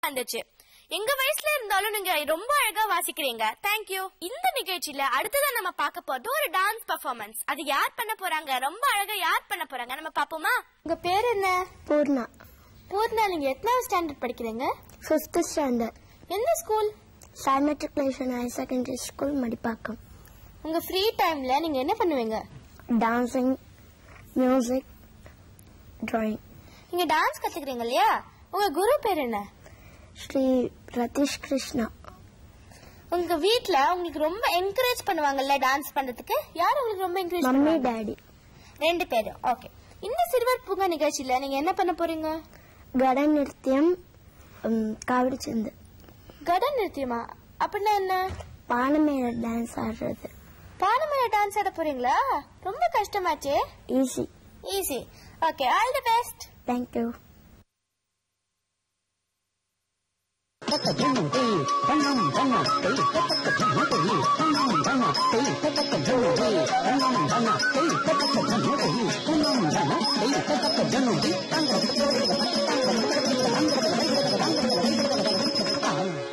வந்துச்சு. எங்க வயசுல இருந்தாலும் நீங்க ரொம்ப அழகா வாசிக்கிறீங்க. தேங்க்யூ. இந்த நிகழ்ச்சியில அடுத்ததான் நம்ம பார்க்க போறது ஒரு டான்ஸ் பெர்ஃபார்மன்ஸ். அது யார் பண்ண போறாங்க, ரொம்ப அழகா யார் பண்ண போறாங்க நம்ம பாப்போமா? உங்க பேர் என்ன? பூர்ணா. பூர்ணா, நீங்க எத்தனாவது ஸ்டாண்டர்ட் படிக்கிறீங்க? 5th standard. எந்த school? Sai matriculation higher secondary school, Madipakkam. உங்க ஃப்ரீ டைம்ல நீங்க என்ன பண்ணுவீங்க? Dancing, music, drawing. நீங்க டான்ஸ் கத்துக்கிறீங்க இல்லையா? உங்க குரு பேர் என்ன? ஸ்ரீ ரதீஷ் கிருஷ்ணா. உங்க வீட்ல உங்களுக்கு ரொம்ப என்கரேஜ் பண்ணுவாங்கல்ல டான்ஸ் பண்றதுக்கு? யார் உங்களுக்கு ரொம்ப என்கரேஜ் மம்மி, பண்ணுவாங்க? டாடி. 2 பேரும். ஓகே. இந்த சிறுவர் பூங்கா நிகழ்ச்சியில நீங்க என்ன பண்ண போறீங்க? கட நிறுத்தியம், காவடி சந்து. கட நிறுத்தியமா? அப்படின்னா என்ன? பானமேல டான்ஸ் ஆடுறது. பானமேல டான்ஸ் ஆட போறீங்களா? ரொம்ப கஷ்டமாச்சே. Easy. Easy. Okay, all the best. Thank you. Hey,